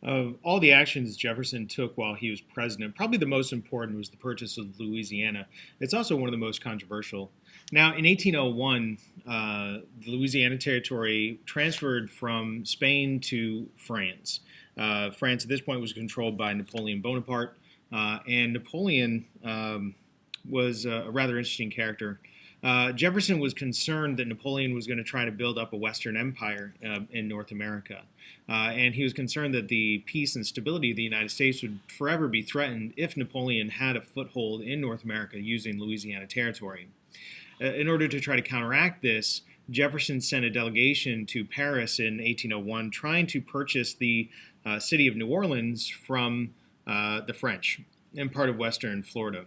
Of all the actions Jefferson took while he was president, probably the most important was the purchase of Louisiana. It's also one of the most controversial. Now, in 1801, the Louisiana Territory transferred from Spain to France. France at this point was controlled by Napoleon Bonaparte, and Napoleon was a rather interesting character. Jefferson was concerned that Napoleon was going to try to build up a Western empire in North America. And he was concerned that the peace and stability of the United States would forever be threatened if Napoleon had a foothold in North America using Louisiana Territory. In order to try to counteract this, Jefferson sent a delegation to Paris in 1801 trying to purchase the city of New Orleans from the French and part of western Florida.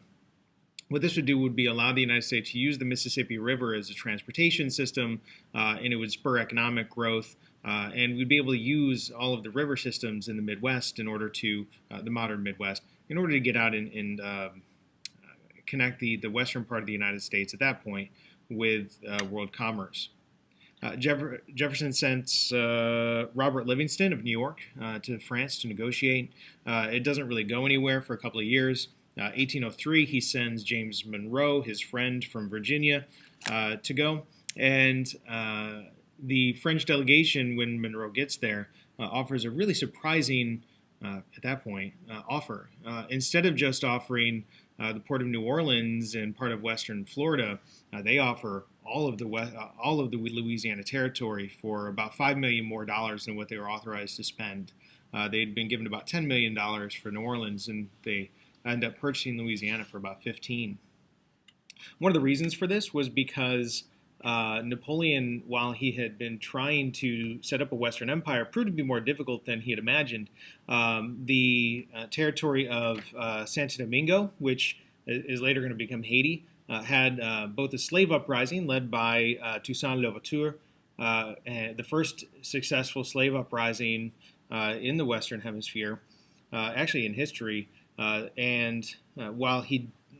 What this would do would be allow the United States to use the Mississippi River as a transportation system, and it would spur economic growth. And we'd be able to use all of the river systems in the Midwest in order to, the modern Midwest, in order to get out and connect the western part of the United States at that point with world commerce. Jefferson sent Robert Livingston of New York to France to negotiate. It doesn't really go anywhere for a couple of years. 1803, he sends James Monroe, his friend from Virginia, to go. And the French delegation, when Monroe gets there, offers a really surprising, at that point, offer. Instead of just offering the port of New Orleans and part of western Florida, they offer all of the Louisiana Territory for about $5 million more than what they were authorized to spend. They'd been given about $10 million for New Orleans, and they end up purchasing Louisiana for about 15. One of the reasons for this was because Napoleon, while he had been trying to set up a Western empire, proved to be more difficult than he had imagined. The territory of Santo Domingo, which is later going to become Haiti, had both a slave uprising led by Toussaint Louverture, the first successful slave uprising in the Western Hemisphere, actually in history. And while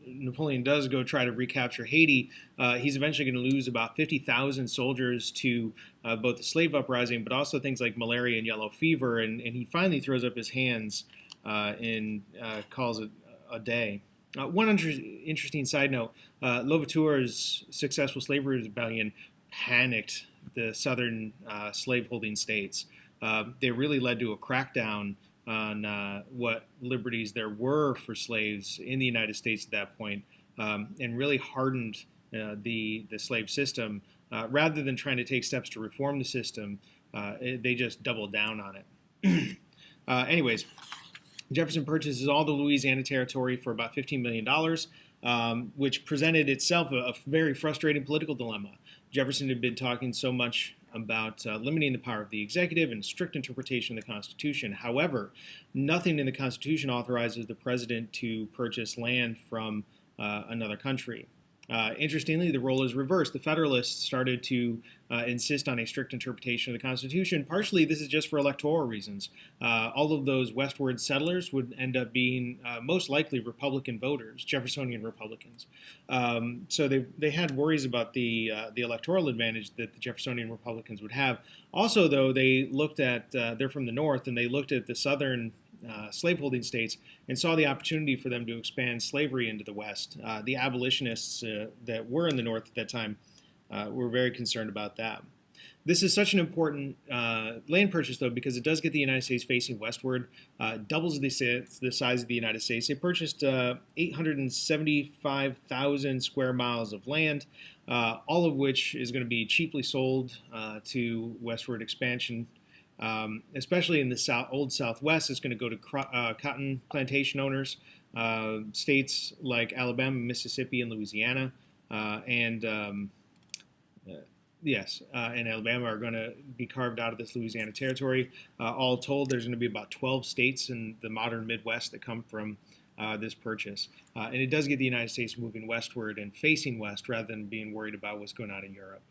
Napoleon does go try to recapture Haiti, he's eventually going to lose about 50,000 soldiers to both the slave uprising, but also things like malaria and yellow fever. And he finally throws up his hands and calls it a day. One interesting side note, Louverture's successful slavery rebellion panicked the southern slaveholding states. They really led to a crackdown on what liberties there were for slaves in the United States at that point, and really hardened the slave system. Rather than trying to take steps to reform the system, they just doubled down on it. Anyways, Jefferson purchases all the Louisiana Territory for about $15 million, which presented itself a very frustrating political dilemma. Jefferson had been talking so much about limiting the power of the executive and strict interpretation of the Constitution. However, nothing in the Constitution authorizes the president to purchase land from another country. Interestingly, the role is reversed. The Federalists started to insist on a strict interpretation of the Constitution. Partially, this is just for electoral reasons. All of those westward settlers would end up being most likely Republican voters, Jeffersonian Republicans. So they had worries about the electoral advantage that the Jeffersonian Republicans would have. Also, though, they looked at, they're from the North, and they looked at the southern slaveholding states and saw the opportunity for them to expand slavery into the West. The abolitionists that were in the North at that time were very concerned about that. This is such an important land purchase, though, because it does get the United States facing westward, doubles the size of the United States. They purchased 875,000 square miles of land, all of which is going to be cheaply sold to westward expansion. Especially in the old Southwest, it's going to go to cotton plantation owners, states like Alabama, Mississippi, and Louisiana, and Alabama are going to be carved out of this Louisiana Territory. All told, there's going to be about 12 states in the modern Midwest that come from this purchase. And it does get the United States moving westward and facing west rather than being worried about what's going on in Europe.